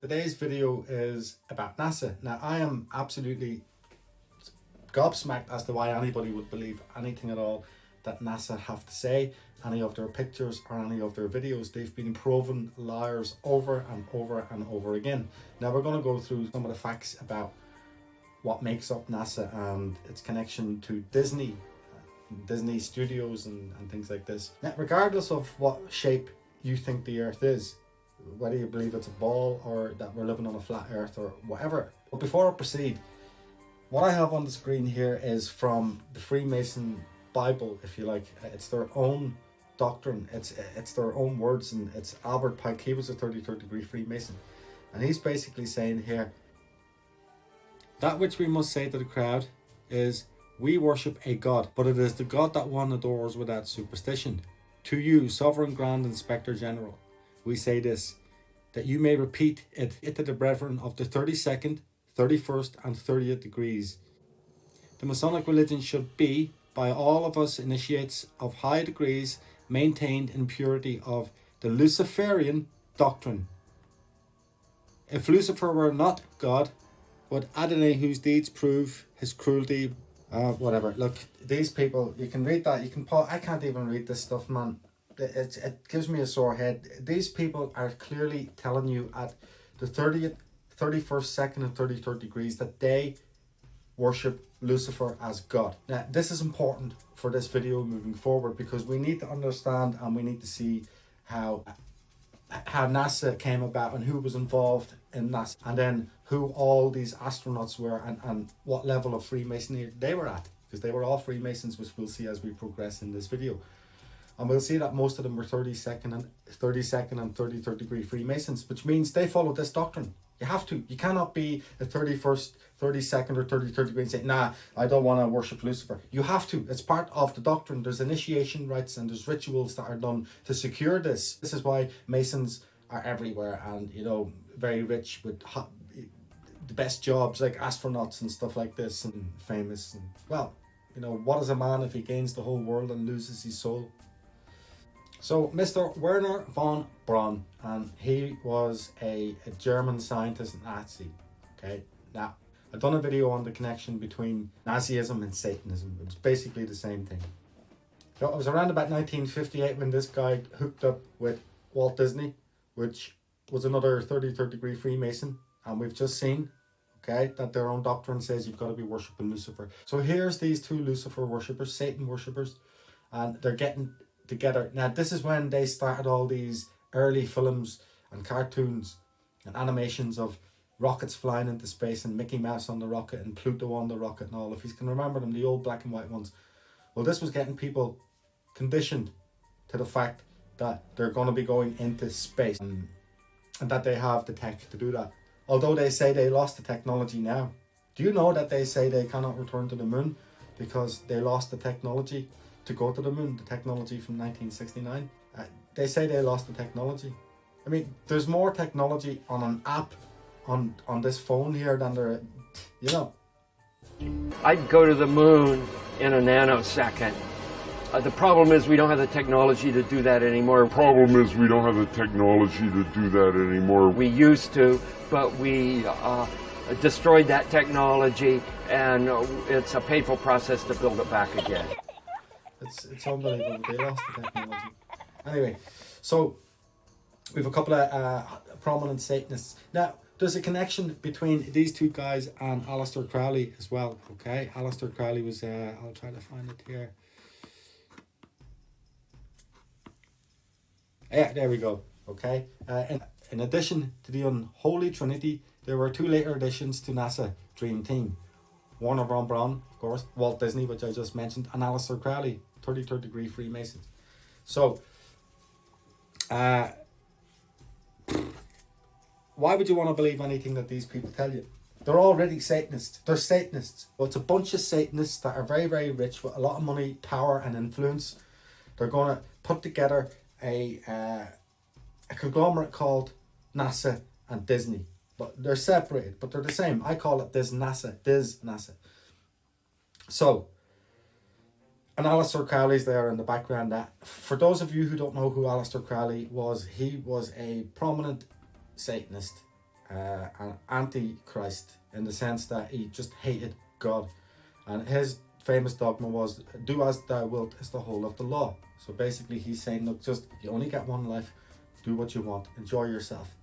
Today's video is about NASA. Now, I am absolutely gobsmacked as to why anybody would believe anything at all that NASA have to say, any of their pictures or any of their videos. They've been proven liars over and over and over again. Now, we're going to go through some of the facts about what makes up NASA and its connection to Disney Studios and things like this. Now, regardless of what shape you think the Earth is, whether you believe it's a ball or that we're living on a flat Earth or whatever. But before I proceed, what I have on the screen here is from the Freemason Bible, if you like. It's their own doctrine, it's their own words, and it's Albert Pike. He was a 33rd degree Freemason, and he's basically saying here, that which we must say to the crowd is, we worship a God, but it is the God that one adores without superstition. To you, Sovereign Grand Inspector General, we say this, that you may repeat it to the brethren of the 32nd, 31st and 30th degrees. The Masonic religion should be, by all of us initiates of high degrees, maintained in purity of the Luciferian doctrine. If Lucifer were not God, would Adonai, whose deeds prove his cruelty, whatever. Look, these people, you can read that, you can pause. I can't even read this stuff, man. It gives me a sore head. These people are clearly telling you at the 30th, 31st, 2nd and 33rd degrees that they worship Lucifer as God. Now, this is important for this video moving forward, because we need to understand and we need to see how NASA came about and who was involved in NASA, and then who all these astronauts were and what level of Freemasonry they were at, because they were all Freemasons, which we'll see as we progress in this video. And we'll see that most of them were 32nd and 33rd degree Freemasons, which means they follow this doctrine. You have to. You cannot be a 31st, 32nd or 33rd degree and say, nah, I don't want to worship Lucifer. You have to. It's part of the doctrine. There's initiation rites and there's rituals that are done to secure this. This is why Masons are everywhere and, you know, very rich with the best jobs like astronauts and stuff like this, and famous. And, well, you know, what is a man if he gains the whole world and loses his soul? So Mr. Werner von Braun, and he was a German scientist and Nazi. Okay, now I've done a video on the connection between Nazism and Satanism. It's basically the same thing. So it was around about 1958 when this guy hooked up with Walt Disney, which was another 33rd degree Freemason, and we've just seen, okay, that their own doctrine says you've got to be worshipping Lucifer. So here's these two Lucifer worshippers, Satan worshippers, and they're getting together. Now, this is when they started all these early films and cartoons and animations of rockets flying into space and Mickey Mouse on the rocket and Pluto on the rocket and all, if you can remember them, the old black and white ones. Well, this was getting people conditioned to the fact that they're going to be going into space and that they have the tech to do that. Although they say they lost the technology now. Do you know that they say they cannot return to the moon because they lost the technology to go to the moon, the technology from 1969. They say they lost the technology. I mean, there's more technology on an app on this phone here than there, you know. I'd go to the moon in a nanosecond. The problem is we don't have the technology to do that anymore. We used to, but we destroyed that technology, and it's a painful process to build it back again. It's unbelievable. They lost the technology. Anyway, so we have a couple of prominent Satanists. Now, there's a connection between these two guys and Aleister Crowley as well. Okay, Aleister Crowley was, I'll try to find it here. Yeah, there we go. Okay, in addition to the Unholy Trinity, there were two later additions to NASA Dream Team. Werner von Braun, of course, Walt Disney, which I just mentioned, and Aleister Crowley, 33rd degree Freemasons. So, why would you want to believe anything that these people tell you? They're already Satanists. They're Satanists. Well, it's a bunch of Satanists that are very, very rich with a lot of money, power and influence. They're going to put together a conglomerate called NASA and Disney. But they're separated, but they're the same. I call it Diz NASA. So, and Aleister Crowley's there in the background. That, for those of you who don't know who Aleister Crowley was, he was a prominent Satanist an antichrist in the sense that he just hated God. And his famous dogma was, do as thou wilt is the whole of the law. So basically he's saying, look, just, you only get one life, do what you want, enjoy yourself.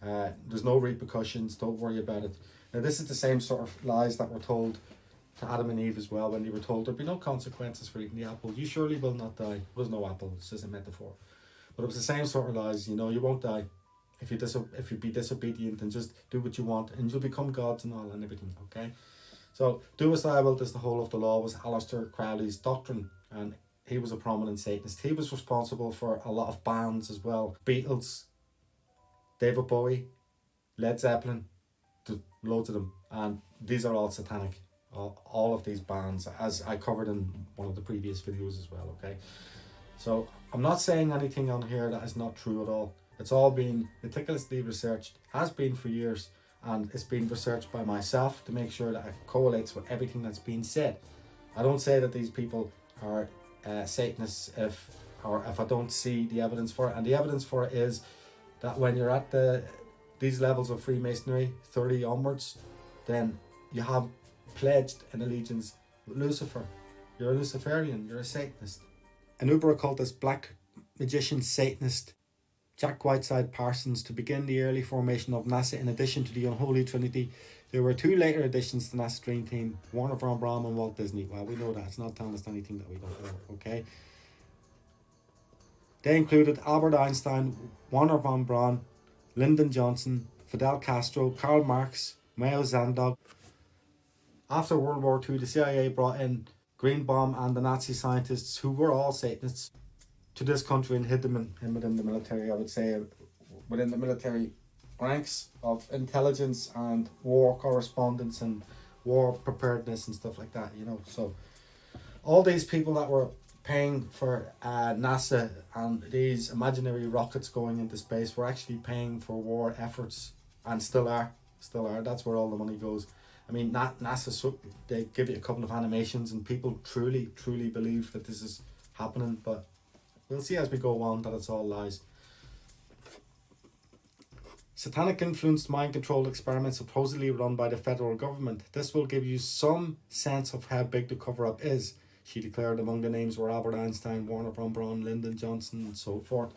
There's no repercussions, don't worry about it. Now this is the same sort of lies that were told to Adam and Eve as well, when they were told there'd be no consequences for eating the apple. You surely will not die. There was no apple, it's just a metaphor. But it was the same sort of lies, you know, you won't die if you be disobedient and just do what you want, and you'll become gods and all and everything, okay? So, do as thou wilt is the whole of the law was Aleister Crowley's doctrine, and he was a prominent Satanist. He was responsible for a lot of bands as well. Beatles, David Bowie, Led Zeppelin, loads of them, and these are all satanic. All of these bands, as I covered in one of the previous videos as well, okay? So, I'm not saying anything on here that is not true at all. It's all been meticulously researched, has been for years, and it's been researched by myself to make sure that it correlates with everything that's been said. I don't say that these people are Satanists if I don't see the evidence for it, and the evidence for it is that when you're at these levels of Freemasonry, 30 onwards, then you have pledged an allegiance with Lucifer. You're a Luciferian, you're a Satanist. An uber occultist, black magician, Satanist, Jack Whiteside Parsons, to begin the early formation of NASA. In addition to the unholy trinity, there were two later additions to NASA's dream team, Warner von Braun and Walt Disney. Well, we know that. It's not telling us anything that we don't know, okay? They included Albert Einstein, Warner von Braun, Lyndon Johnson, Fidel Castro, Karl Marx, Mao Zedong. After World War II, the CIA brought in Greenbaum and the Nazi scientists, who were all Satanists, to this country and hid them in within the military, I would say, within the military ranks of intelligence and war correspondence and war preparedness and stuff like that, you know. So all these people that were paying for NASA and these imaginary rockets going into space were actually paying for war efforts, and still are. That's where all the money goes. I mean, NASA, they give you a couple of animations and people truly believe that this is happening, but we'll see as we go on that it's all lies. Satanic influenced mind control experiments supposedly run by the federal government. This will give you some sense of how big the cover up is. She declared among the names were Albert Einstein, Warner von Braun, Lyndon Johnson, and so forth.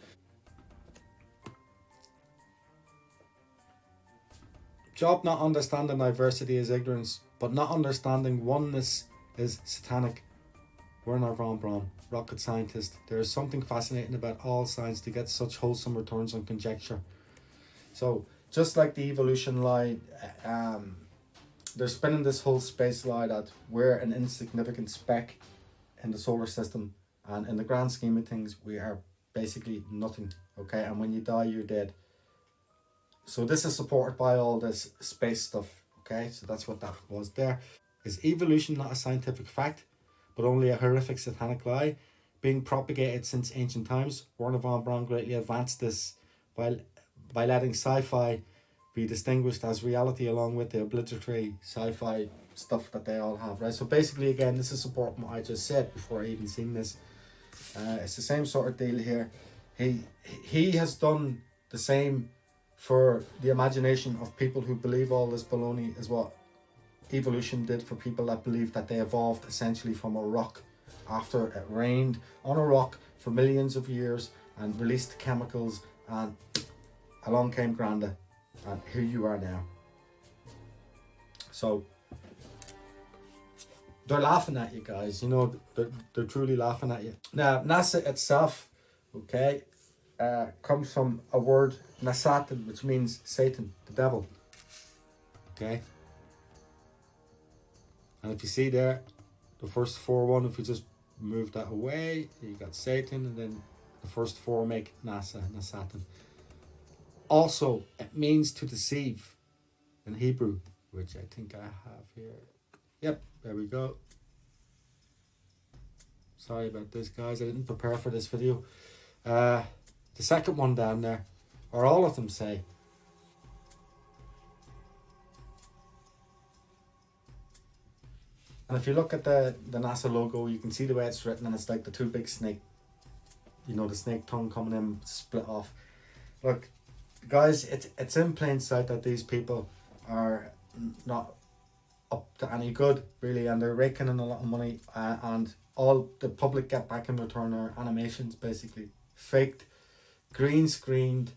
Job not understanding diversity is ignorance, but not understanding oneness is satanic. Werner von Braun, rocket scientist. There is something fascinating about all science to get such wholesome returns on conjecture. So, just like the evolution lie, they're spinning this whole space lie that we're an insignificant speck in the solar system, and in the grand scheme of things, we are basically nothing, okay? And when you die, you're dead. So this is supported by all this space stuff, okay? So that's what that was there. Is evolution not a scientific fact, but only a horrific satanic lie, being propagated since ancient times? Werner von Braun greatly advanced this by letting sci-fi be distinguished as reality along with the obligatory sci-fi stuff that they all have, right? So basically, again, this is supporting what I just said before I even seen this. It's the same sort of deal here. He has done the same for the imagination of people who believe all this baloney is what evolution did for people that believe that they evolved essentially from a rock after it rained on a rock for millions of years and released chemicals, and along came Granda, and here you are now. So they're laughing at you guys, you know, they're truly laughing at you. Now NASA itself, okay, comes from a word Nasatan, which means Satan, the devil, okay? And if you see there, the first 4 if you just move that away, you got Satan, and then the first 4 make Nasatan. Also, it means to deceive in Hebrew, which I think I have here. Yep, there we go. Sorry about this, guys. I didn't prepare for this video. The second one down there, or all of them say, and if you look at the NASA logo, you can see the way it's written, and it's like the 2 big snake, you know, the snake tongue coming in, split off. Look, guys, it's in plain sight that these people are not up to any good, really, and they're raking in a lot of money, and all the public get back in return are animations, basically faked, green screened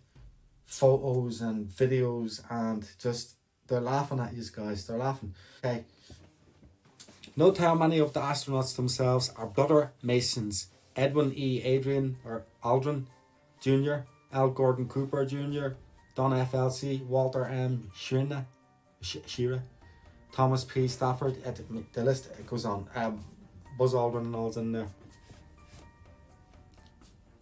photos and videos, and just they're laughing at you guys. They're laughing. Okay. Note how many of the astronauts themselves are brother Masons: Edwin E. Adrian or Aldrin Jr., L. Gordon Cooper Jr., Don F. Elsie, Walter M. Shearer, Thomas P. Stafford. The list it goes on. Buzz Aldrin and all's in there.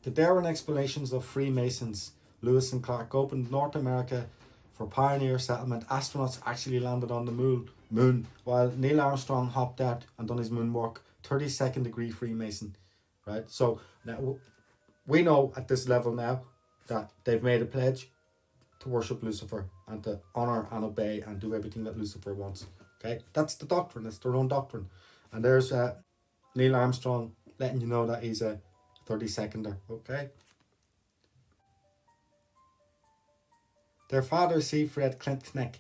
The daring explanations of Freemasons. Lewis and Clark opened North America for pioneer settlement. Astronauts actually landed on the moon while Neil Armstrong hopped out and done his moonwalk. 32nd degree Freemason, right? So now we know at this level now that they've made a pledge to worship Lucifer and to honor and obey and do everything that Lucifer wants. Okay, that's the doctrine. It's their own doctrine. And there's Neil Armstrong letting you know that he's a 32nder. Okay. Their father, Siegfried Klintknecht,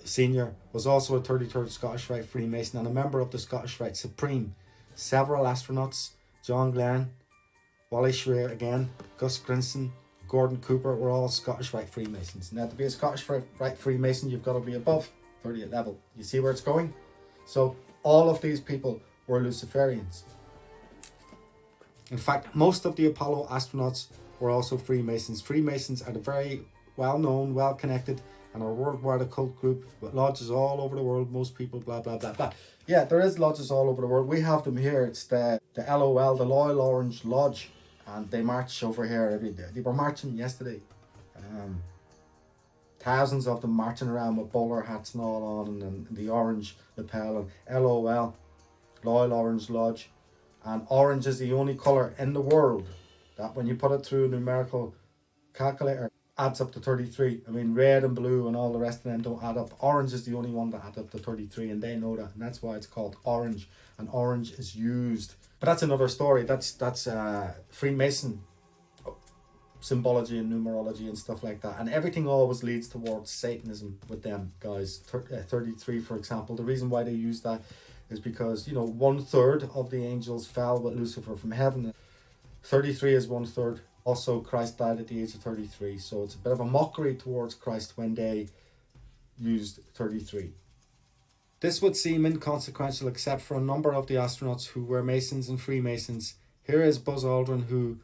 Senior, was also a 33rd Scottish Rite Freemason and a member of the Scottish Rite Supreme. Several astronauts, John Glenn, Wally Schreier again, Gus Grinson, Gordon Cooper, were all Scottish Rite Freemasons. Now, to be a Scottish Rite Freemason, you've got to be above 30th level. You see where it's going? So all of these people were Luciferians. In fact, most of the Apollo astronauts were also Freemasons. Freemasons are the very well-known, well-connected, and a worldwide occult group with lodges all over the world. Most people, blah, blah, blah, blah. Yeah, there is lodges all over the world. We have them here. It's the LOL, the Loyal Orange Lodge. And they march over here every day. They were marching yesterday. Thousands of them marching around with bowler hats and all on, and the orange lapel, and LOL, Loyal Orange Lodge. And orange is the only colour in the world that when you put it through a numerical calculator adds up to 33. I mean, red and blue and all the rest of them don't add up. Orange is the only one that adds up to 33, and they know that, and that's why it's called orange. And orange is used, but that's another story. That's Freemason symbology and numerology and stuff like that, and everything always leads towards Satanism with them guys. 33, for example, the reason why they use that is because, you know, 1/3 of the angels fell with Lucifer from heaven. 33 is 1/3. Also, Christ died at the age of 33, so it's a bit of a mockery towards Christ when they used 33. This would seem inconsequential except for a number of the astronauts who were Masons and Freemasons. Here is Buzz Aldrin, who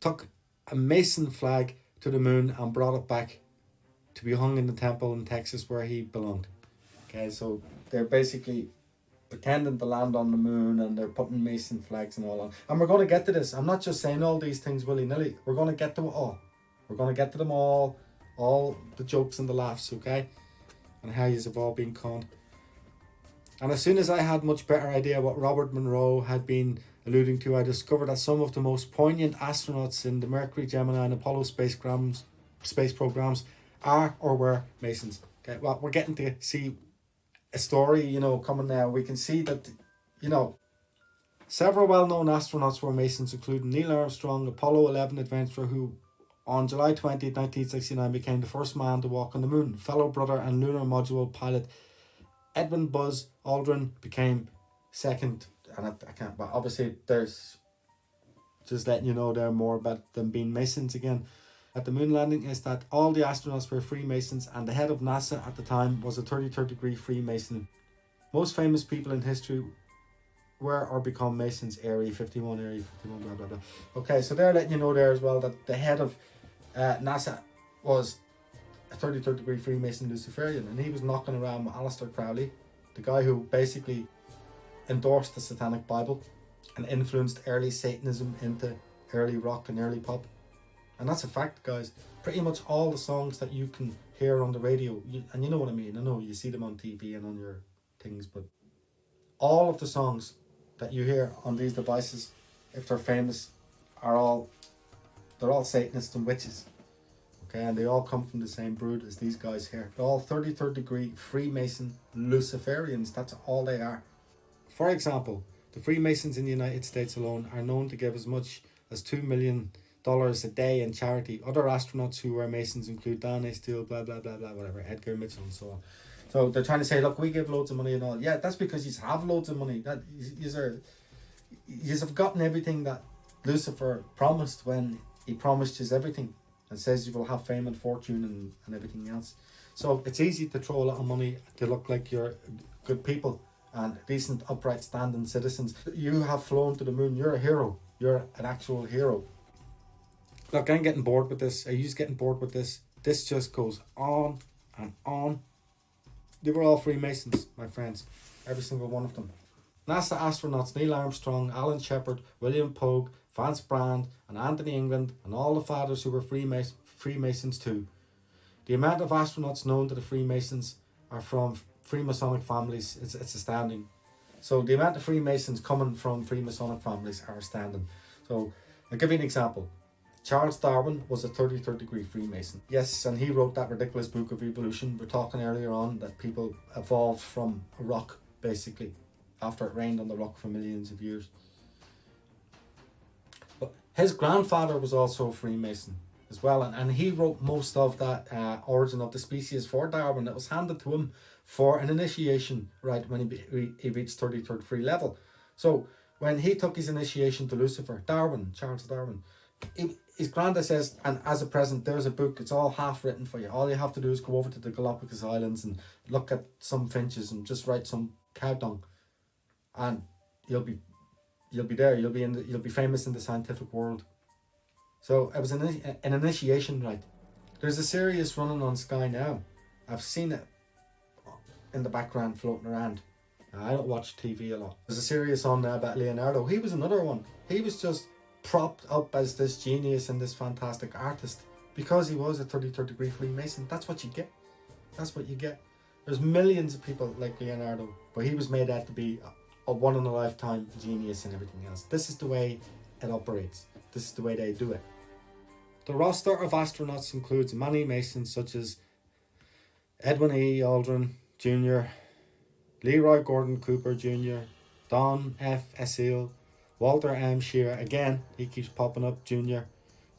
took a Mason flag to the moon and brought it back to be hung in the temple in Texas where he belonged. Okay, so they're basically pretending to land on the moon, and they're putting Mason flags and all on. And we're going to get to this. I'm not just saying all these things willy-nilly. We're going to get to it all. We're going to get to them all the jokes and the laughs, okay? And how yous have all been conned. And as soon as I had much better idea what Robert Monroe had been alluding to, I discovered that some of the most poignant astronauts in the Mercury, Gemini and Apollo space programs are or were Masons. Okay, well, we're getting to see a story, you know, coming now. We can see that, you know, several well-known astronauts were Masons, including Neil Armstrong, Apollo 11 adventurer, who on July 20th, 1969 became the first man to walk on the moon. Fellow brother and lunar module pilot Edwin Buzz Aldrin became second, and I can't, but obviously there's just letting you know there more about them being Masons again. At the moon landing is that all the astronauts were Freemasons, and the head of NASA at the time was a 33rd degree Freemason. Most famous people in history were or become Masons. Area 51, blah, blah, blah. Okay, so they're letting you know there as well that the head of NASA was a 33rd degree Freemason Luciferian, and he was knocking around with Aleister Crowley, the guy who basically endorsed the Satanic Bible and influenced early Satanism into early rock and early pop. And that's a fact, guys. Pretty much all the songs that you can hear on the radio, and you know what I mean, I know you see them on TV and on your things, but all of the songs that you hear on these devices, if they're famous, they're all Satanists and witches. Okay, and they all come from the same brood as these guys here. They're all 33rd degree Freemason Luciferians. That's all they are. For example, the Freemasons in the United States alone are known to give as much as $2 million a day in charity. Other astronauts who were Masons include Dan Steele, blah, blah, blah, blah, whatever, Edgar Mitchell and so on. So they're trying to say, look, we give loads of money and all. Yeah, that's because you have loads of money. That you have gotten everything that Lucifer promised when he promised you everything and says you will have fame and fortune and everything else. So it's easy to throw a lot of money to look like you're good people and decent, upright, standing citizens. You have flown to the moon. You're a hero. You're an actual hero. Look, I'm getting bored with this. Are you just getting bored with this? This just goes on and on. They were all Freemasons, my friends. Every single one of them. NASA astronauts Neil Armstrong, Alan Shepard, William Pogue, Vance Brand, and Anthony England, and all the fathers who were Freemasons too. The amount of astronauts known to the Freemasons are from Freemasonic families, it's astounding. So the amount of Freemasons coming from Freemasonic families are astounding. So I'll give you an example. Charles Darwin was a 33rd degree Freemason. Yes, and he wrote that ridiculous book of evolution. We're talking earlier on that people evolved from a rock, basically, after it rained on the rock for millions of years. But his grandfather was also a Freemason as well, and he wrote most of that Origin of the Species for Darwin that was handed to him for an initiation right when he reached 33rd free level. So when he took his initiation to Lucifer, Charles Darwin, his granddad says, and as a present, there's a book, it's all half written for you. All you have to do is go over to the Galapagos Islands and look at some finches and just write some cow dung, and you'll be there. You'll be famous in the scientific world. So it was an initiation rite. There's a series running on Sky now. I've seen it in the background floating around. I don't watch TV a lot. There's a series on about Leonardo. He was another one. He was just propped up as this genius and this fantastic artist because he was a 33rd degree Freemason. That's what you get. That's what you get. There's millions of people like Leonardo, but he was made out to be a one-in-a-lifetime genius and everything else. This is the way it operates. This is the way they do it. The roster of astronauts includes many Masons such as Edwin E. Aldrin Jr., Leroy Gordon Cooper Jr., Don F. Essel, Walter M. Shearer, again, he keeps popping up, Jr.,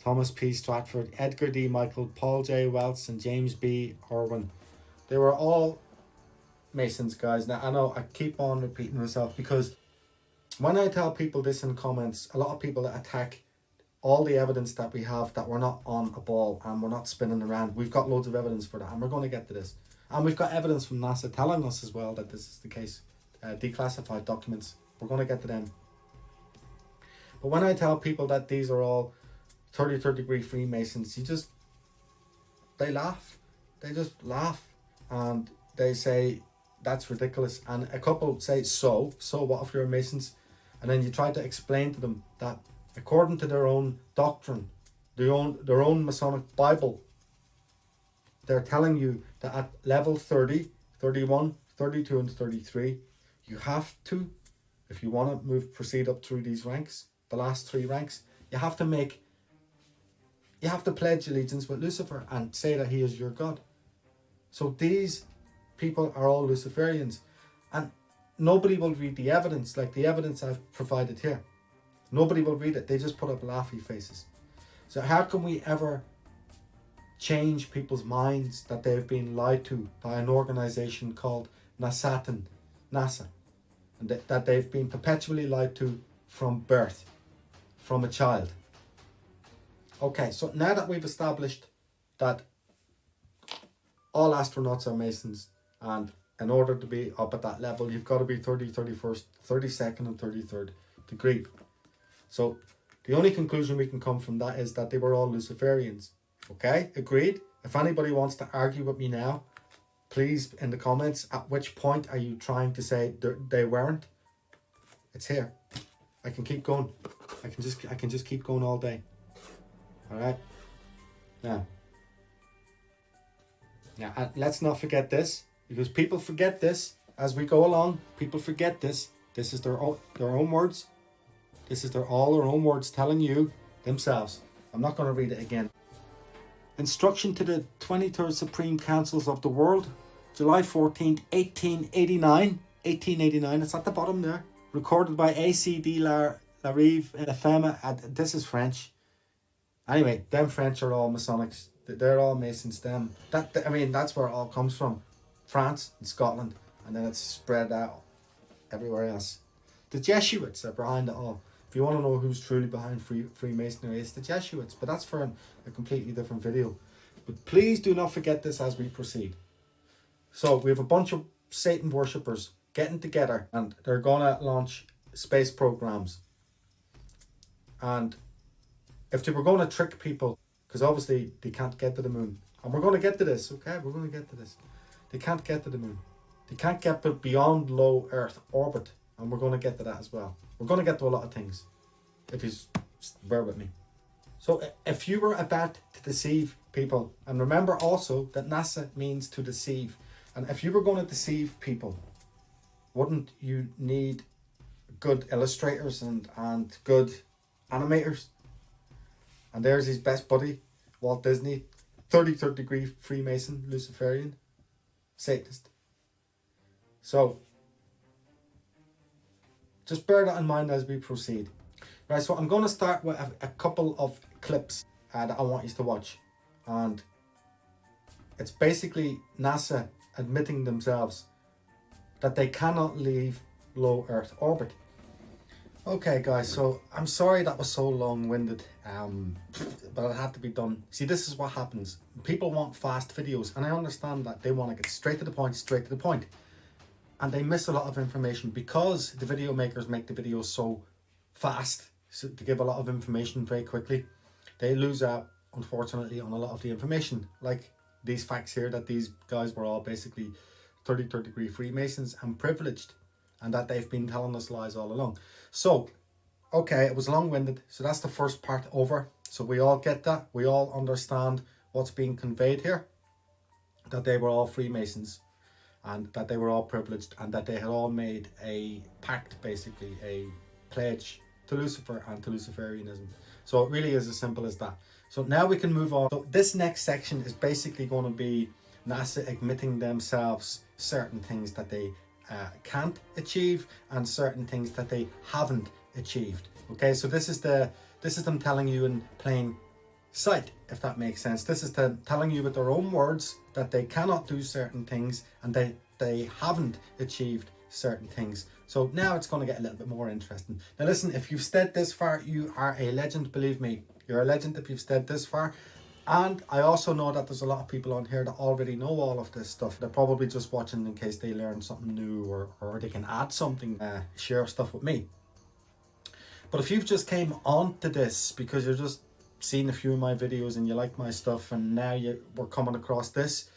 Thomas P. Stratford, Edgar D. Michael, Paul J. Welts, and James B. Irwin. They were all Masons, guys. Now, I know I keep on repeating myself because when I tell people this in comments, a lot of people attack all the evidence that we have that we're not on a ball and we're not spinning around. We've got loads of evidence for that, and we're going to get to this. And we've got evidence from NASA telling us as well that this is the case. Declassified documents. We're going to get to them. But when I tell people that these are all 33rd degree Freemasons, they laugh. They just laugh. And they say, that's ridiculous. And a couple say, so what if you're Masons? And then you try to explain to them that according to their own doctrine, their own Masonic Bible, they're telling you that at level 30, 31, 32 and 33, you have to, if you want to proceed up through these ranks, the last three ranks, you have to pledge allegiance with Lucifer and say that he is your God. So these people are all Luciferians, and nobody will read the evidence, like the evidence I've provided here. Nobody will read it. They just put up laughy faces. So how can we ever change people's minds that they've been lied to by an organization called NASA, and that they've been perpetually lied to from birth, from a child? Okay, so now that we've established that all astronauts are Masons, and in order to be up at that level, you've got to be 30, 31st, 32nd and 33rd degree. So the only conclusion we can come from that is that they were all Luciferians. Okay, agreed? If anybody wants to argue with me now, please in the comments, at which point are you trying to say they weren't? It's here. I can keep going. I can just keep going all day. All right. Now, and let's not forget this, because people forget this as we go along. People forget this. This is their own words. This is all their own words telling you themselves. I'm not going to read it again. Instruction to the 23rd Supreme Councils of the World, July 14th, 1889. 1889, it's at the bottom there. Recorded by A.C.D. Larive, La Femme, this is French. Anyway, them French are all Masonics. They're all Masons. Them I mean, that's where it all comes from, France and Scotland, and then it's spread out everywhere else. The Jesuits are behind it all. If you want to know who's truly behind Freemasonry, it's the Jesuits. But that's for a completely different video. But please do not forget this as we proceed. So we have a bunch of Satan worshippers getting together, and they're gonna launch space programs. And if they were going to trick people, because obviously they can't get to the moon, and we're going to get to this, okay? We're going to get to this. They can't get to the moon. They can't get beyond low Earth orbit, and we're going to get to that as well. We're going to get to a lot of things, if you bear with me. So if you were about to deceive people, and remember also that NASA means to deceive, and if you were going to deceive people, wouldn't you need good illustrators and good animators? And there's his best buddy, Walt Disney, 33rd degree Freemason, Luciferian, Satanist. So just bear that in mind as we proceed. Right, so I'm going to start with a couple of clips that I want you to watch. And it's basically NASA admitting themselves that they cannot leave low Earth orbit. Okay guys, so I'm sorry that was so long-winded, but it had to be done. See, this is what happens. People want fast videos, and I understand that they want to get straight to the point. And they miss a lot of information because the video makers make the videos so fast, so to give a lot of information very quickly. They lose out, unfortunately, on a lot of the information, like these facts here, that these guys were all basically 33rd degree Freemasons and privileged, and that they've been telling us lies all along. So, okay, it was long-winded, so that's the first part over. So we all get that, we all understand what's being conveyed here, that they were all Freemasons, and that they were all privileged, and that they had all made a pact, basically a pledge to Lucifer and to Luciferianism. So it really is as simple as that. So now we can move on. So this next section is basically going to be NASA admitting themselves certain things that they can't achieve and certain things that they haven't achieved. Okay, so this is them telling you in plain sight, if that makes sense. This is them telling you with their own words that they cannot do certain things and they haven't achieved certain things. So now it's going to get a little bit more interesting. Now listen, if you've stayed this far, you are a legend. Believe me, you're a legend if you've stayed this far. And I also know that there's a lot of people on here that already know all of this stuff. They're probably just watching in case they learn something new, or they can add something, share stuff with me. But if you've just came on to this because you're just seeing a few of my videos and you like my stuff, and now we're coming across this,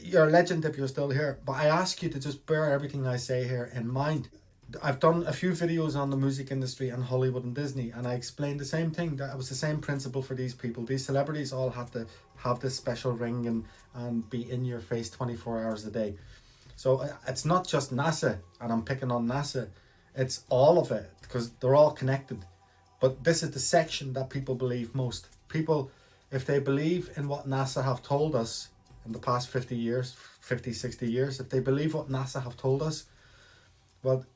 you're a legend if you're still here, but I ask you to just bear everything I say here in mind. I've done a few videos on the music industry and Hollywood and Disney, and I explained the same thing, that it was the same principle for these people. These celebrities all had to have this special ring and be in your face 24 hours a day. So it's not just NASA, and I'm picking on NASA, it's all of it, because they're all connected. But this is the section that people believe most. People, if they believe in what NASA have told us in the past 50 years, 50, 60 years, if they believe what NASA have told us, well,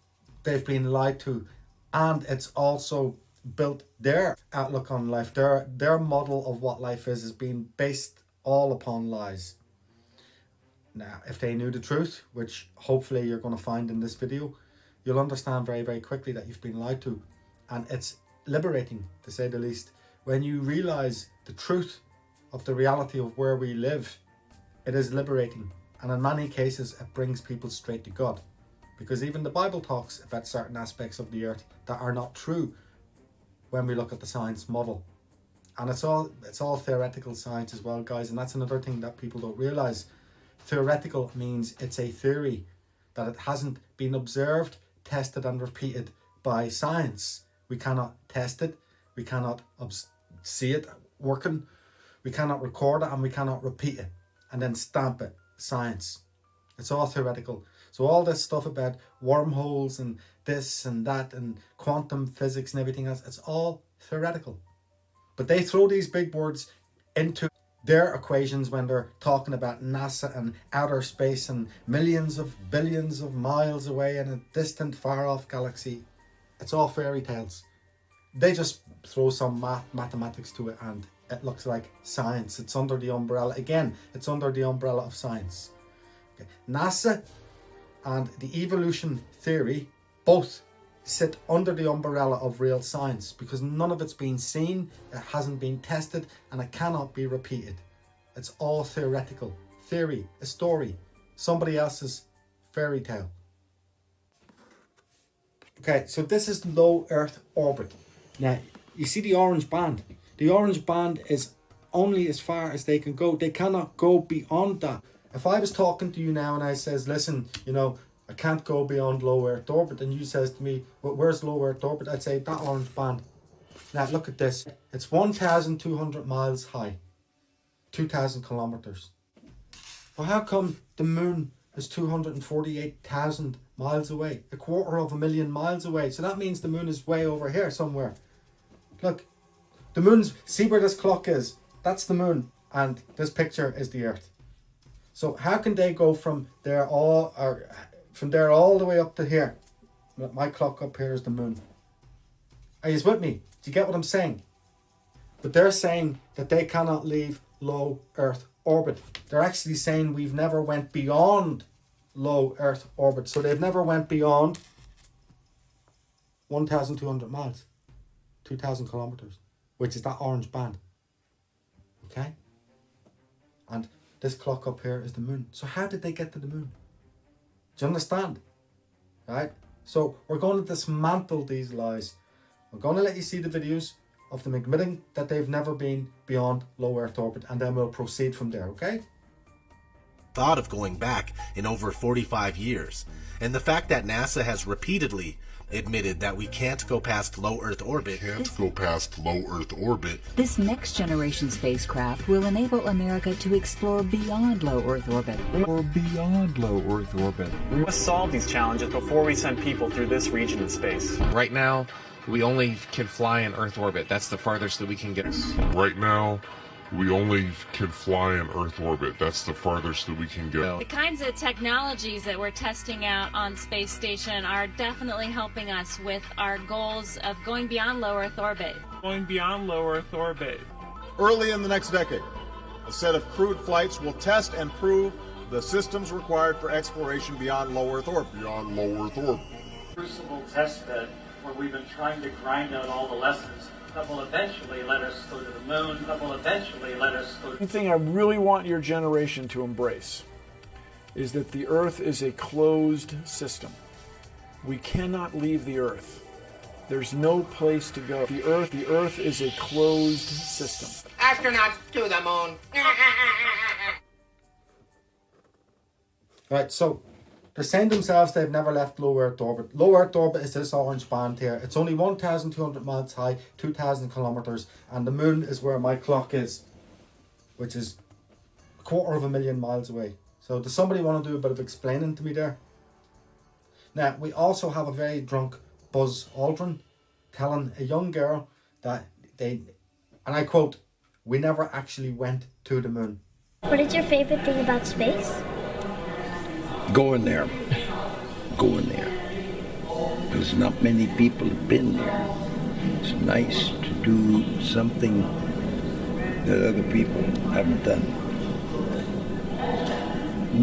they've been lied to. And it's also built their outlook on life, their model of what life is being based all upon lies. Now, if they knew the truth, which hopefully you're going to find in this video, you'll understand very, very quickly that you've been lied to. And it's liberating, to say the least. When you realize the truth of the reality of where we live, it is liberating. And in many cases, it brings people straight to God. Because even the Bible talks about certain aspects of the earth that are not true when we look at the science model. And it's all theoretical science as well, guys. And that's another thing that people don't realize. Theoretical means it's a theory, that it hasn't been observed, tested and repeated by science. We cannot test it, we cannot see it working, we cannot record it, and we cannot repeat it and then stamp it science. It's all theoretical. So all this stuff about wormholes and this and that and quantum physics and everything else, it's all theoretical. But they throw these big words into their equations when they're talking about NASA and outer space and millions of billions of miles away in a distant far off galaxy. It's all fairy tales. They just throw some mathematics to it and it looks like science. It's under the umbrella, again, it's under the umbrella of science. Okay. NASA and the evolution theory both sit under the umbrella of real science because none of it's been seen, it hasn't been tested, and it cannot be repeated. It's all theoretical. Theory, a story, somebody else's fairy tale. Okay, so this is low Earth orbit. Now, you see the orange band. The orange band is only as far as they can go. They cannot go beyond that. If I was talking to you now and I says, listen, you know, I can't go beyond low Earth orbit, and you says to me, well, where's low Earth orbit? I'd say that orange band. Now, look at this. It's 1,200 miles high, 2,000 kilometers. Well, how come the moon is 248,000 miles away, 250,000 miles away? So that means the moon is way over here somewhere. Look, the moon's, see where this clock is? That's the moon, and this picture is the Earth. So how can they go from there all the way up to here? My clock up here is the moon. Are you with me? Do you get what I'm saying? But they're saying that they cannot leave low Earth orbit. They're actually saying we've never went beyond low Earth orbit. So they've never went beyond 1,200 miles, 2,000 kilometers, which is that orange band. Okay? And this clock up here is the moon. So how did they get to the moon? Do you understand? Right? So we're going to dismantle these lies. We're going to let you see the videos of them admitting that they've never been beyond low Earth orbit, and then we'll proceed from there, okay? Thought of going back in over 45 years, and the fact that NASA has repeatedly admitted that we can't go past low Earth orbit. This next generation spacecraft will enable America to explore beyond low Earth orbit. We must solve these challenges before we send people through this region of space. Right now, we only can fly in Earth orbit. That's the farthest that we can get. The kinds of technologies that we're testing out on Space Station are definitely helping us with our goals of going beyond low Earth orbit. Early in the next decade, a set of crewed flights will test and prove the systems required for exploration beyond low Earth orbit. Crucible test bed where we've been trying to grind out all the lessons that will eventually let us go to the moon, One thing I really want your generation to embrace is that the Earth is a closed system. We cannot leave the Earth. There's no place to go. The Earth is a closed system. Astronauts to the moon. Right, so they're saying themselves they've never left low Earth orbit. Low Earth orbit is this orange band here. It's only 1,200 miles high, 2,000 kilometers, and the moon is where my clock is, which is 250,000 miles away. So does somebody want to do a bit of explaining to me there? Now, we also have a very drunk Buzz Aldrin telling a young girl that they, and I quote, "We never actually went to the moon." What is your favorite thing about space? Going there. Because not many people have been there. It's nice to do something that other people haven't done.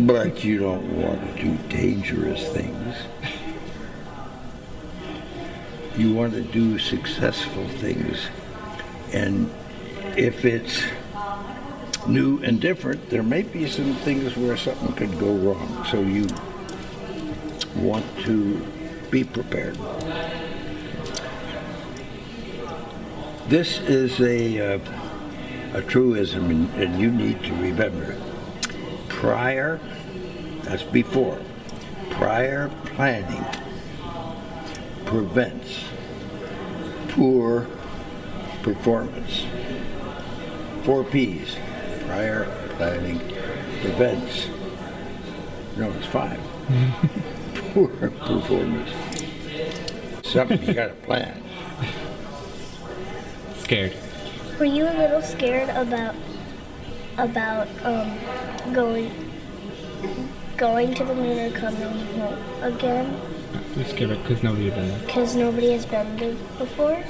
But you don't want to do dangerous things. You want to do successful things. And if it's new and different, there may be some things where something could go wrong. So you want to be prepared. This is a truism, and you need to remember. That's before. Prior planning prevents poor performance. 4 P's. Prior planning prevents. No, it's 5. Poor performance. Something you got to plan. Scared. Were you a little scared about going to the moon or coming home again? You're scared because nobody has been there. Because nobody has been there before?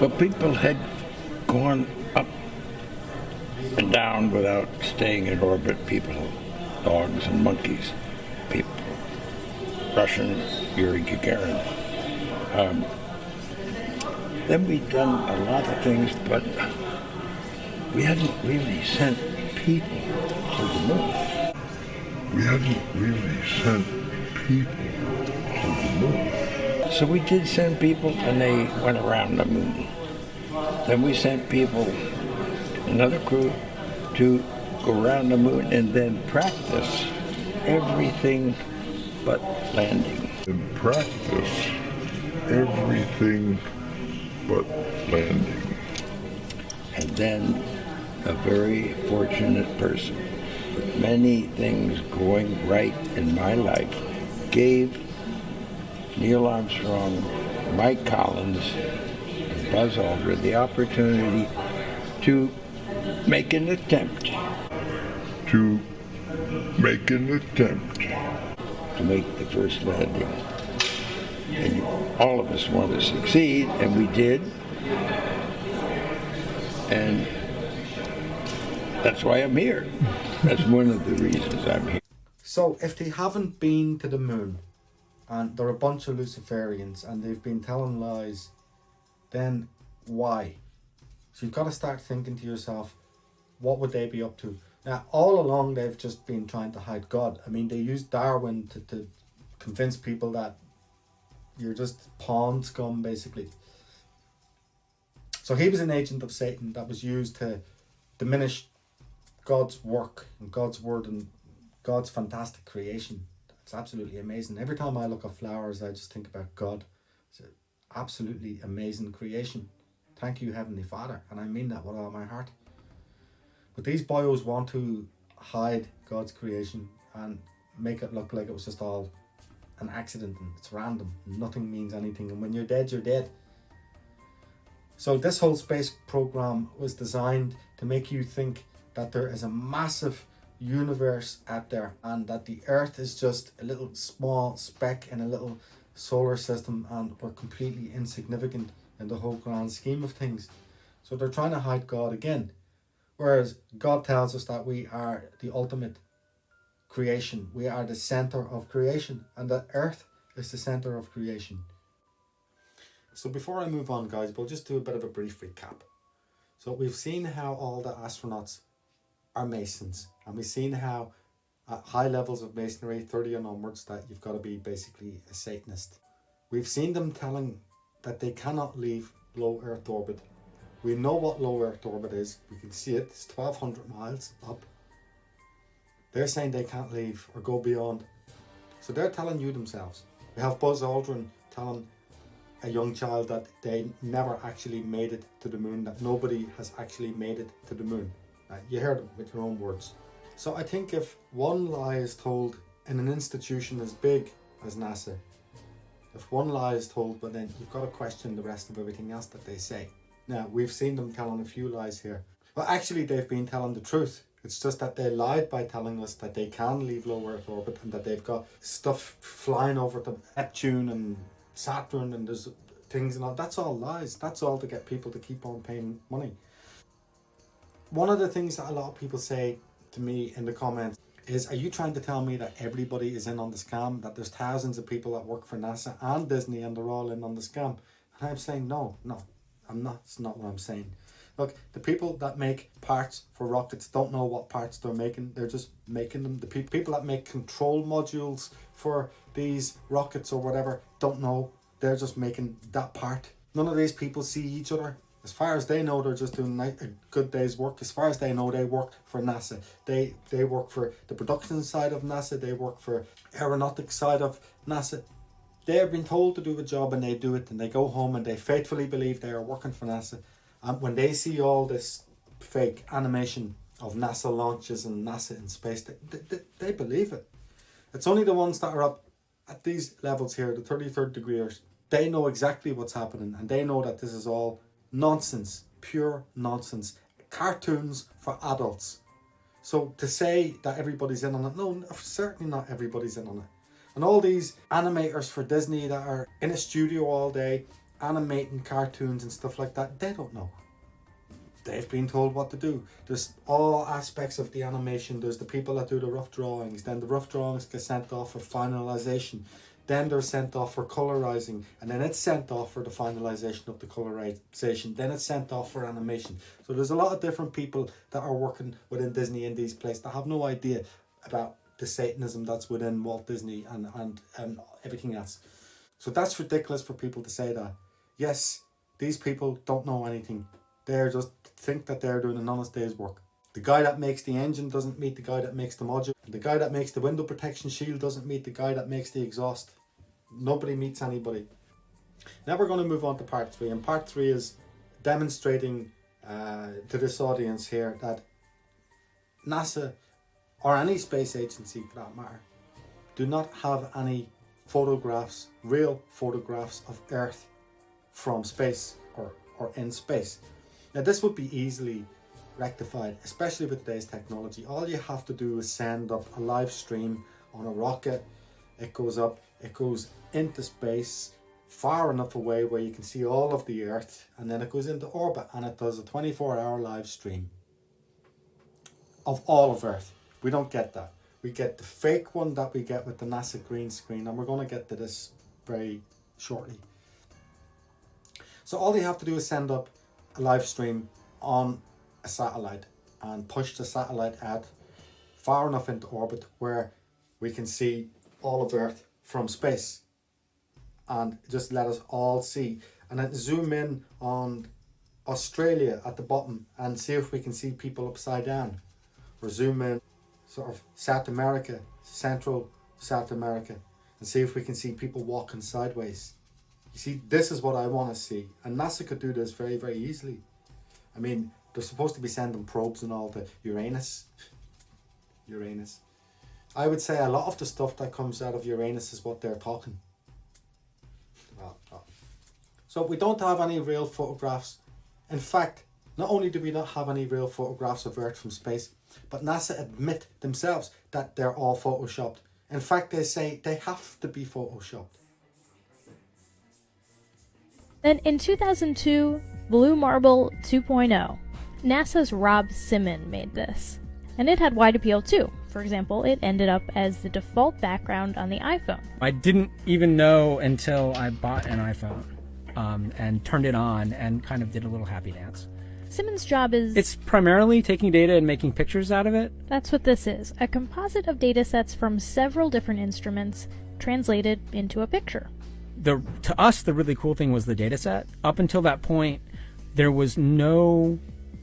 But people had gone up and down without staying in orbit. People, dogs and monkeys, people, Russian Yuri Gagarin. Then we'd done a lot of things, but we hadn't really sent people to the moon. So we did send people, and they went around the moon. Then we sent people, another crew, to go around the moon and then practice everything but landing. And then a very fortunate person with many things going right in my life gave Neil Armstrong, Mike Collins, and Buzz Aldrin the opportunity to make an attempt to make the first landing. And all of us want to succeed, and we did. And that's why I'm here. That's one of the reasons I'm here. So if they haven't been to the moon, and they're a bunch of Luciferians, and they've been telling lies, then why? So you've got to start thinking to yourself, what would they be up to? Now, all along they've just been trying to hide God. I mean, they used Darwin to convince people that you're just pawn scum, basically. So he was an agent of Satan that was used to diminish God's work and God's word and God's fantastic creation. It's absolutely amazing. Every time I look at flowers, I just think about God. It's an absolutely amazing creation. Thank you, Heavenly Father. And I mean that with all my heart. But these boyos want to hide God's creation and make it look like it was just all an accident and it's random. Nothing means anything. And when you're dead, you're dead. So this whole space program was designed to make you think that there is a massive universe out there and that the Earth is just a little small speck in a little solar system and we're completely insignificant in the whole grand scheme of things. So they're trying to hide God again. Whereas God tells us that we are the ultimate creation. We are the center of creation and that Earth is the center of creation. So before I move on, guys, we'll just do a bit of a brief recap. So we've seen how all the astronauts are Masons, and we've seen how at high levels of Masonry, 30 and onwards, that you've got to be basically a Satanist. We've seen them telling that they cannot leave low Earth orbit. We know what low Earth orbit is. We can see it. It's 1,200 miles up. They're saying they can't leave or go beyond. So they're telling you themselves. We have Buzz Aldrin telling a young child that they never actually made it to the moon, that nobody has actually made it to the moon. You heard it with your own words. So I think if one lie is told in an institution as big as NASA, if one lie is told, but then you've got to question the rest of everything else that they say. Now, we've seen them telling a few lies here. Well, actually, they've been telling the truth. It's just that they lied by telling us that they can leave low Earth orbit and that they've got stuff flying over to Neptune and Saturn and there's things and all. That's all lies. That's all to get people to keep on paying money. One of the things that a lot of people say to me in the comments is, are you trying to tell me that everybody is in on the scam, that there's thousands of people that work for NASA and Disney and they're all in on the scam? And I'm saying no, I'm not. It's not what I'm saying. Look, the people that make parts for rockets don't know what parts they're making. They're just making them. The people that make control modules for these rockets or whatever don't know. They're just making that part. None of these people see each other. As far as they know, they're just doing a good day's work. As far as they know, they work for NASA. They work for the production side of NASA. They work for aeronautics side of NASA. They have been told to do a job and they do it, and they go home and they faithfully believe they are working for NASA. And when they see all this fake animation of NASA launches and NASA in space, they believe it. It's only the ones that are up at these levels here, the 33rd degreers. They know exactly what's happening and they know that this is all nonsense, pure nonsense, cartoons for adults. So to say that everybody's in on it, no, certainly not everybody's in on it. And all these animators for Disney that are in a studio all day animating cartoons and stuff like that, they don't know. They've been told what to do. There's all aspects of the animation. There's the people that do the rough drawings. Then the rough drawings get sent off for finalization. Then they're sent off for colorizing. And then it's sent off for the finalization of the colorization. Then it's sent off for animation. So there's a lot of different people that are working within Disney in these places that have no idea about the Satanism that's within Walt Disney and everything else. So that's ridiculous for people to say that. Yes, these people don't know anything. They're just think that they're doing an honest day's work. The guy that makes the engine doesn't meet the guy that makes the module. The guy that makes the window protection shield doesn't meet the guy that makes the exhaust. Nobody meets anybody. Now we're going to move on to part 3. And part 3 is demonstrating to this audience here that NASA, or any space agency for that matter, do not have any photographs, real photographs of Earth from space or in space. Now this would be easily rectified, especially with today's technology. All you have to do is send up a live stream on a rocket. It goes up, it goes into space far enough away where you can see all of the Earth, and then it goes into orbit and it does a 24-hour live stream of all of Earth. We don't get that. We get the fake one that we get with the NASA green screen, and we're going to get to this very shortly. So all you have to do is send up a live stream on a satellite and push the satellite out far enough into orbit where we can see all of Earth from space, and just let us all see, and then zoom in on Australia at the bottom and see if we can see people upside down, or zoom in sort of South America, Central South America, and see if we can see people walking sideways. You see, this is what I want to see, and NASA could do this very, very easily. I mean, they're supposed to be sending probes and all to Uranus. I would say a lot of the stuff that comes out of Uranus is what they're talking. So we don't have any real photographs. In fact, not only do we not have any real photographs of Earth from space, but NASA admit themselves that they're all photoshopped. In fact, they say they have to be photoshopped. Then in 2002, Blue Marble 2.0, NASA's Rob Simon made this. And it had wide appeal too. For example, it ended up as the default background on the iPhone. I didn't even know until I bought an iPhone and turned it on and kind of did a little happy dance. Simon's job is... It's primarily taking data and making pictures out of it. That's what this is, a composite of data sets from several different instruments translated into a picture. To us, the really cool thing was the data set. Up until that point, there was no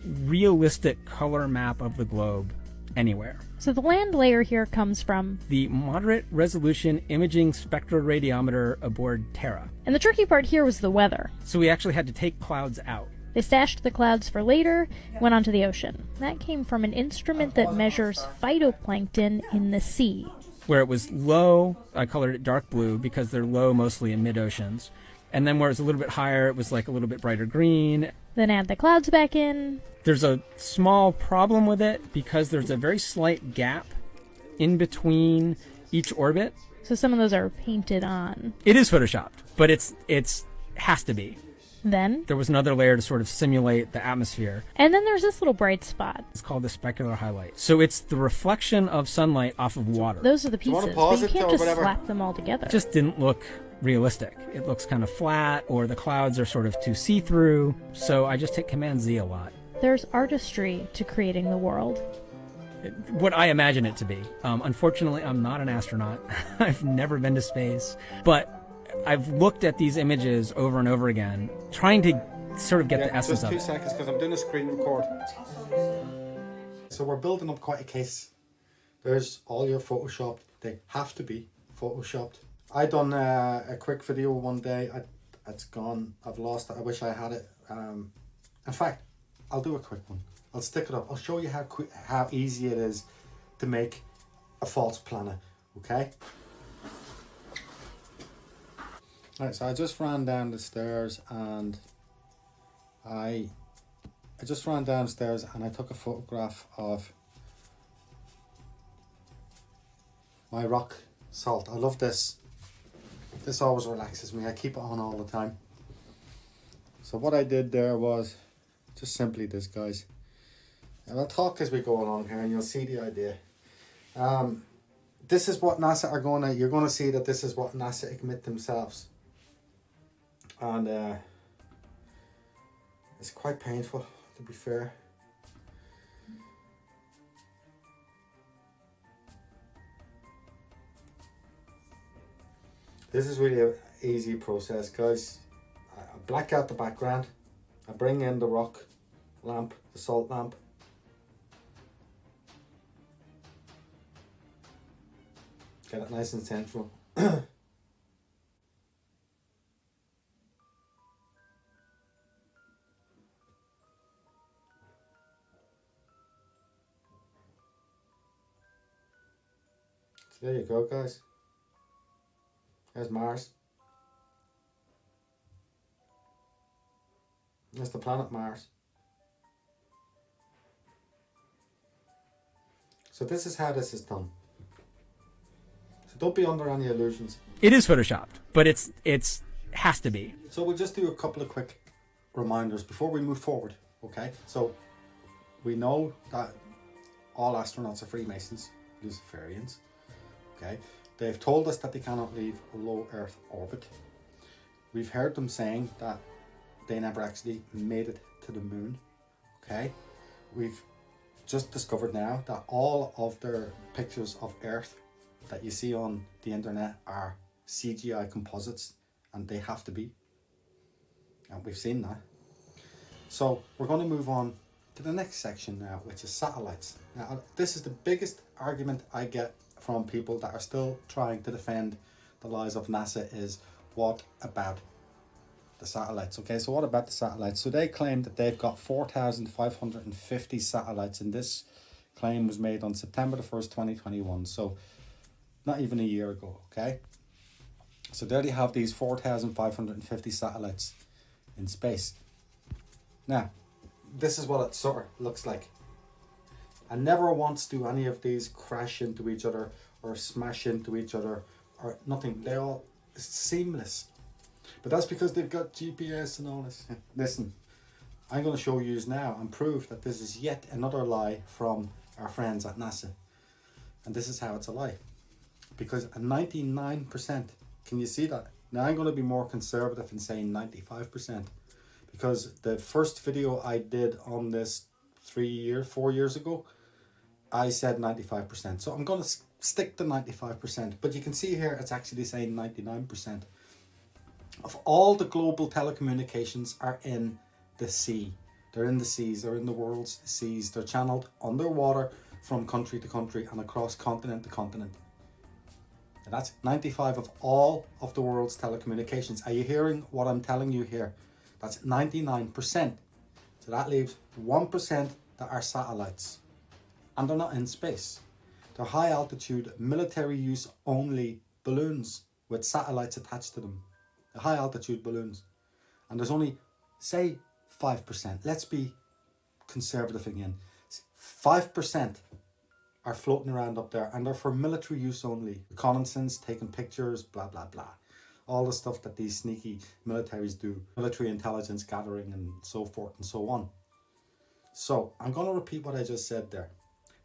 realistic color map of the globe anywhere. So the land layer here comes from the Moderate Resolution Imaging Spectroradiometer aboard Terra. And the tricky part here was the weather. So we actually had to take clouds out. They stashed the clouds for later, went onto the ocean. That came from an instrument that measures phytoplankton in the sea. Where it was low, I colored it dark blue because they're low mostly in mid-oceans. And then where it was a little bit higher, it was like a little bit brighter green. Then add the clouds back in. There's a small problem with it because there's a very slight gap in between each orbit. So some of those are painted on. It is photoshopped, but it's has to be. Then there was another layer to sort of simulate the atmosphere. And then there's this little bright spot. It's called the specular highlight. So it's the reflection of sunlight off of water. Those are the pieces, but you can't just slap them all together. It just didn't look realistic. It looks kind of flat, or the clouds are sort of too see-through. So I just hit Command Z a lot. There's artistry to creating the world. What I imagine it to be. Unfortunately, I'm not an astronaut. I've never been to space. But I've looked at these images over and over again, trying to sort of get the essence of it. Just 2 seconds, because I'm doing a screen record. So we're building up quite a case. There's all your photoshopped. They have to be photoshopped. I done a quick video one day. It's gone. I've lost it. I wish I had it. In fact, I'll do a quick one. I'll stick it up. I'll show you how easy it is to make a false planet. Okay. Right, so I just ran down the stairs and I just ran downstairs and I took a photograph of my rock salt. I love this. This always relaxes me. I keep it on all the time. So what I did there was just simply this, guys. And I'll talk as we go along here and you'll see the idea. This is what NASA are going to, you're going to see that this is what NASA admit themselves. And it's quite painful, to be fair. This is really an easy process, guys. I black out the background. I bring in the rock lamp, the salt lamp. Get it nice and central. So there you go, guys. There's Mars. There's the planet Mars. So this is how this is done. So don't be under any illusions. It is photoshopped, but it's has to be. So we'll just do a couple of quick reminders before we move forward, okay? So we know that all astronauts are Freemasons, Luciferians, okay? They've told us that they cannot leave a low Earth orbit. We've heard them saying that they never actually made it to the moon, okay? We've just discovered now that all of their pictures of Earth that you see on the internet are CGI composites, and they have to be. And we've seen that. So we're going to move on to the next section now, which is satellites. Now, this is the biggest argument I get from people that are still trying to defend the lies of NASA is, what about the satellites? Okay, so what about the satellites? So they claim that they've got 4,550 satellites, and this claim was made on September the 1st, 2021. So not even a year ago, okay? So there they have these 4,550 satellites in space. Now, this is what it sort of looks like. And never once do any of these crash into each other or smash into each other or nothing. They all, it's seamless. But that's because they've got GPS and all this. Listen, I'm going to show you now and prove that this is yet another lie from our friends at NASA. And this is how it's a lie. Because 99%, can you see that? Now I'm going to be more conservative and saying 95%. Because the first video I did on this 4 years ago, I said 95%. So I'm going to stick to 95%. But you can see here it's actually saying 99%. Of all the global telecommunications are in the sea. They're in the seas. They're in the world's seas. They're channeled underwater from country to country and across continent to continent. And that's 95 of all of the world's telecommunications. Are you hearing what I'm telling you here? That's 99%. So that leaves 1% that are satellites. And they're not in space. They're high altitude, military use only balloons with satellites attached to them. They're high altitude balloons. And there's only, say, 5%. Let's be conservative again. 5% are floating around up there, and they're for military use only. Reconnaissance, taking pictures, blah, blah, blah. All the stuff that these sneaky militaries do. Military intelligence gathering and so forth and so on. So, I'm going to repeat what I just said there.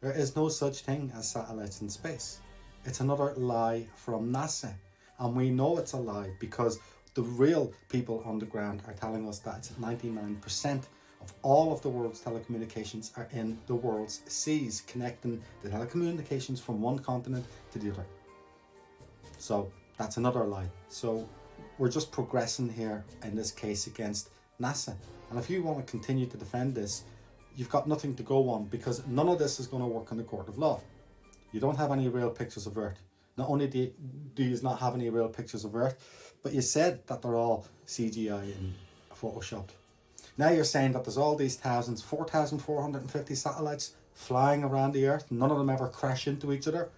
There is no such thing as satellites in space. It's another lie from NASA. And we know it's a lie because the real people on the ground are telling us that it's 99% of all of the world's telecommunications are in the world's seas, connecting the telecommunications from one continent to the other. So that's another lie. So we're just progressing here in this case against NASA. And if you want to continue to defend this, you've got nothing to go on because none of this is going to work in the court of law. You don't have any real pictures of Earth. Not only do you not have any real pictures of Earth, but you said that they're all CGI and photoshopped. Now you're saying that there's all these 4,450 satellites flying around the Earth. None of them ever crash into each other.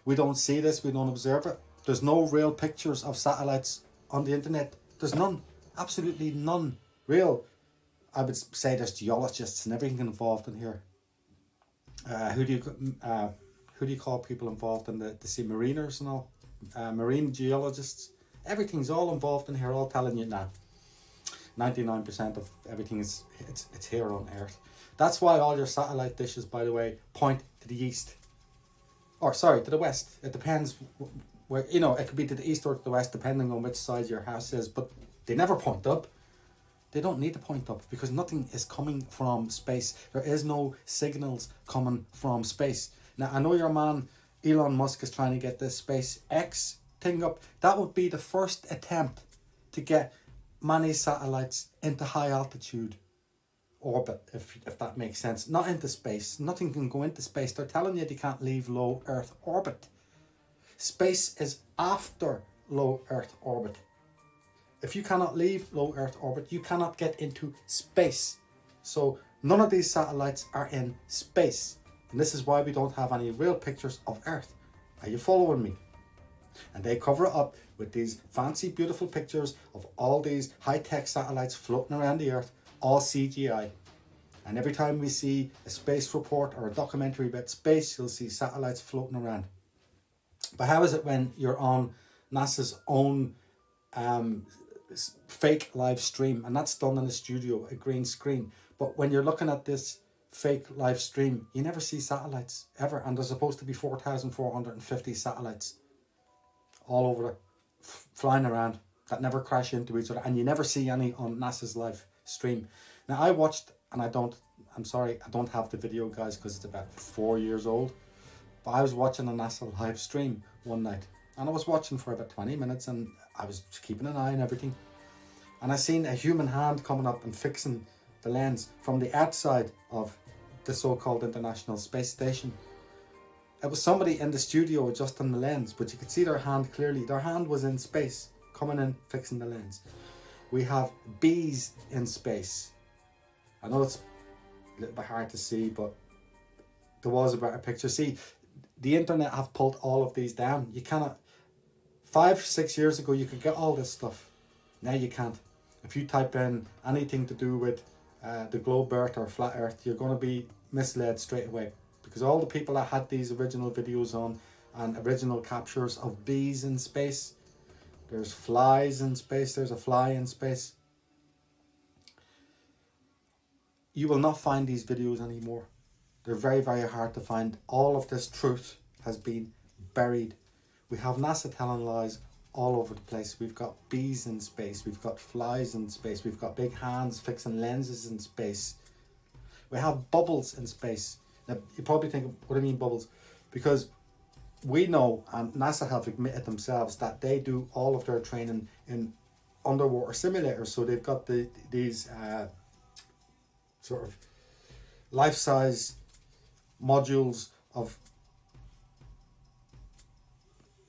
We don't see this. We don't observe it. There's no real pictures of satellites on the internet. There's none. Absolutely none. Real. I would say there's geologists and everything involved in here. Who do you call people involved in the sea? Mariners and all? Marine geologists. Everything's all involved in here, all telling you now. 99% of everything is it's here on Earth. That's why all your satellite dishes, by the way, point to the east. Or sorry, to the west. It depends where, you know, it could be to the east or to the west depending on which side your house is, but they never point up. They don't need to point up because nothing is coming from space. There is no signals coming from space. Now, I know your man Elon Musk is trying to get this SpaceX thing up. That would be the first attempt to get many satellites into high altitude orbit, if that makes sense. Not into space. Nothing can go into space. They're telling you they can't leave low Earth orbit. Space is after low Earth orbit. If you cannot leave low Earth orbit, you cannot get into space. So none of these satellites are in space. And this is why we don't have any real pictures of Earth. Are you following me? And they cover it up with these fancy, beautiful pictures of all these high-tech satellites floating around the Earth, all CGI. And every time we see a space report or a documentary about space, you'll see satellites floating around. But how is it when you're on NASA's own fake live stream, and that's done in the studio, a green screen, but when you're looking at this fake live stream, you never see satellites ever, and there's supposed to be 4,450 satellites all over flying around that never crash into each other, and you never see any on NASA's live stream. Now I watched, and I'm sorry, I don't have the video, guys, because it's about 4 years old, but I was watching a NASA live stream one night, and I was watching for about 20 minutes, and I was keeping an eye on everything, and I seen a human hand coming up and fixing the lens from the outside of the so-called International Space Station. It was somebody in the studio adjusting the lens, but you could see their hand clearly. Their hand was in space, coming in, fixing the lens. We have bees in space. I know it's a little bit hard to see, but there was a better picture. See, the internet have pulled all of these down. You cannot. 5-6 years ago, you could get all this stuff. Now you can't. If you type in anything to do with the globe Earth or flat Earth, you're going to be misled straight away, because all the people that had these original videos on and original captures of bees in space, there's flies in space, there's a fly in space, you will not find these videos anymore. They're very, very hard to find. All of this truth has been buried. We have NASA telling lies all over the place. We've got bees in space, we've got flies in space, we've got big hands fixing lenses in space. We have bubbles in space. Now, you probably think, what do you mean bubbles? Because we know, and NASA have admitted themselves, that they do all of their training in underwater simulators. So they've got these sort of life-size modules of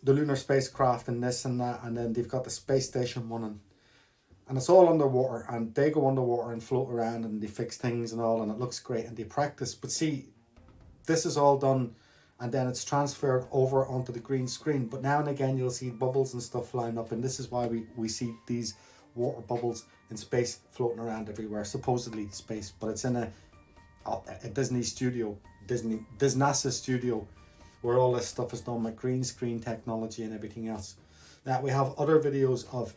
the lunar spacecraft and this and that, and then they've got the space station running, and it's all underwater, and they go underwater and float around and they fix things and all, and it looks great, and they practice. But see, this is all done, and then it's transferred over onto the green screen. But now and again you'll see bubbles and stuff flying up, and this is why we see these water bubbles in space floating around everywhere, supposedly space, but it's in a Disney studio, this NASA studio, where all this stuff is done with green screen technology and everything else. Now we have other videos of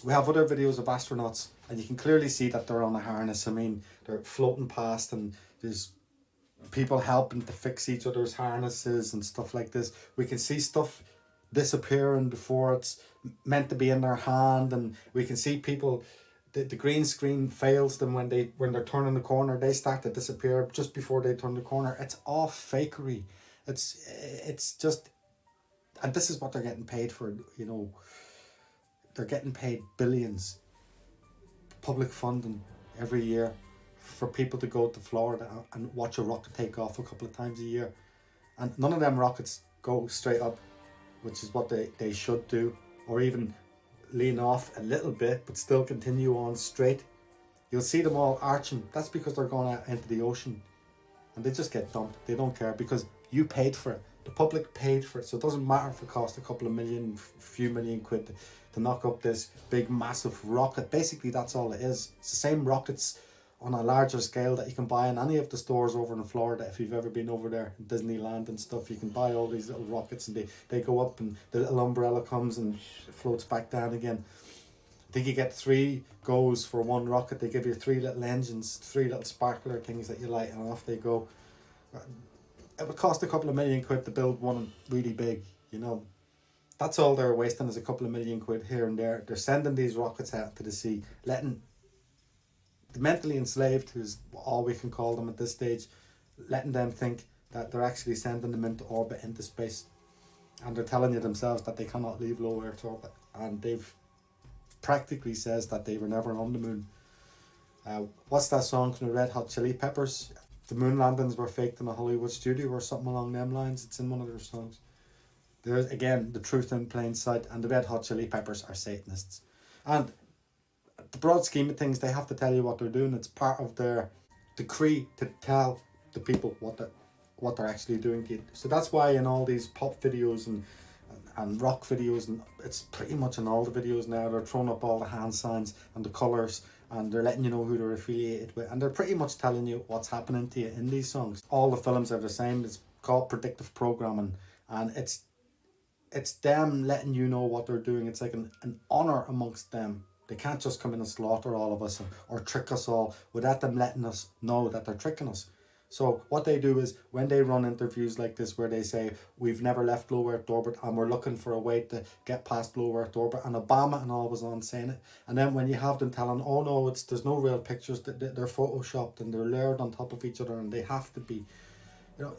astronauts, and you can clearly see that they're on a harness. I mean, they're floating past, and there's people helping to fix each other's harnesses and stuff like this. We can see stuff disappearing before it's meant to be in their hand, and we can see people. The green screen fails them when they're turning the corner. They start to disappear just before they turn the corner. It's all fakery. It's just, and this is what they're getting paid for. You know, they're getting paid billions, public funding every year, for people to go to Florida and watch a rocket take off a couple of times a year, and none of them rockets go straight up, which is what they should do, or even lean off a little bit but still continue on straight. You'll see them all arching. That's because they're going out into the ocean, and they just get dumped. They don't care, because you paid for it. The public paid for it, so it doesn't matter if it cost a couple of million, few million quid to knock up this big massive rocket. Basically that's all it is. It's the same rockets on a larger scale that you can buy in any of the stores over in Florida. If you've ever been over there, Disneyland and stuff, you can buy all these little rockets, and they go up, and the little umbrella comes and floats back down again. think you get 3 goes for one rocket. They give you 3 little engines, 3 little sparkler things that you light, and off they go. It would cost a couple of million quid to build one really big, you know. That's all they're wasting, is a couple of million quid here and there. They're sending these rockets out to the sea, letting the mentally enslaved, who's all we can call them at this stage, letting them think that they're actually sending them into orbit, into space. And they're telling you themselves that they cannot leave low Earth orbit. And they've practically says that they were never on the moon. What's that song from the Red Hot Chili Peppers? The moon landings were faked in a Hollywood studio or something along them lines. It's in one of their songs. There's, again, the truth in plain sight, and the Red Hot Chili Peppers are Satanists. And the broad scheme of things, they have to tell you what they're doing. It's part of their decree to tell the people what they're actually doing to you. So that's why in all these pop videos and rock videos, and it's pretty much in all the videos now, they're throwing up all the hand signs and the colours, and they're letting you know who they're affiliated with, and they're pretty much telling you what's happening to you in these songs. All the films are the same. It's called predictive programming, and it's them letting you know what they're doing. It's like an honour amongst them. They can't just come in and slaughter all of us or trick us all without them letting us know that they're tricking us. So what they do is, when they run interviews like this where they say, we've never left low Earth orbit and we're looking for a way to get past low Earth orbit, and Obama and all was on saying it, and then when you have them telling, oh no, there's no real pictures, they're photoshopped and they're layered on top of each other and they have to be, you know,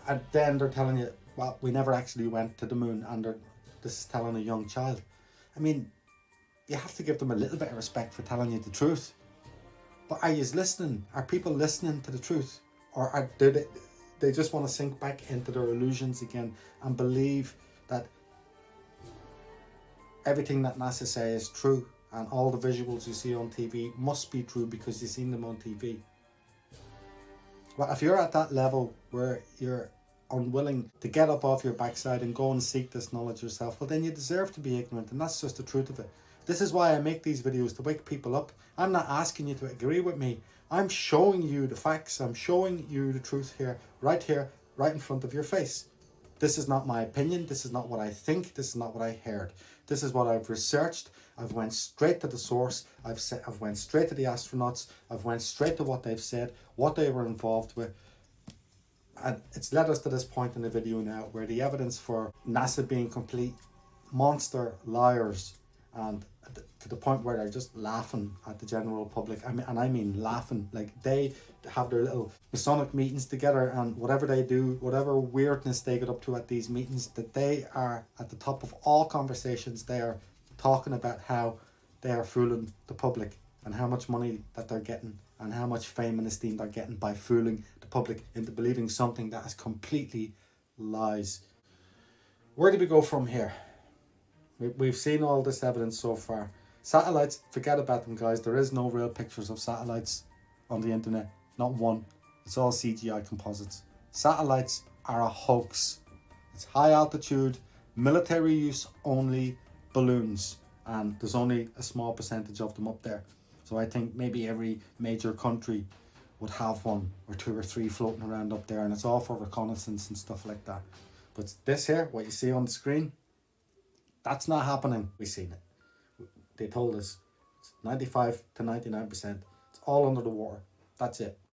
and then they're telling you, well, we never actually went to the moon, and this is telling a young child. I mean, you have to give them a little bit of respect for telling you the truth. But are you listening? Are people listening to the truth? Or do they just want to sink back into their illusions again and believe that everything that NASA say is true, and all the visuals you see on TV must be true because you've seen them on TV? Well, if you're at that level where you're unwilling to get up off your backside and go and seek this knowledge yourself, well, then you deserve to be ignorant, and that's just the truth of it. This is why I make these videos, to wake people up. I'm not asking you to agree with me. I'm showing you the facts. I'm showing you the truth here, right in front of your face. This is not my opinion. This is not what I think. This is not what I heard. This is what I've researched. I've went straight to the source. I've went straight to the astronauts. I've went straight to what they've said, what they were involved with. And it's led us to this point in the video now where the evidence for NASA being complete monster liars, and to the point where they're just laughing at the general public. I mean laughing. Like, they have their little Masonic meetings together, and whatever they do, whatever weirdness they get up to at these meetings, that they are at the top of all conversations. They are talking about how they are fooling the public, and how much money that they're getting, and how much fame and esteem they're getting by fooling the public into believing something that is completely lies. Where do we go from here? We've seen all this evidence so far. Satellites, forget about them, guys. There is no real pictures of satellites on the internet. Not one. It's all CGI composites. Satellites are a hoax. It's high altitude, military use only balloons. And there's only a small percentage of them up there. So I think maybe every major country would have 1 or 2 or 3 floating around up there. And it's all for reconnaissance and stuff like that. But this here, what you see on the screen, that's not happening. We've seen it. They told us it's 95 to 99%. It's all under the water. That's it.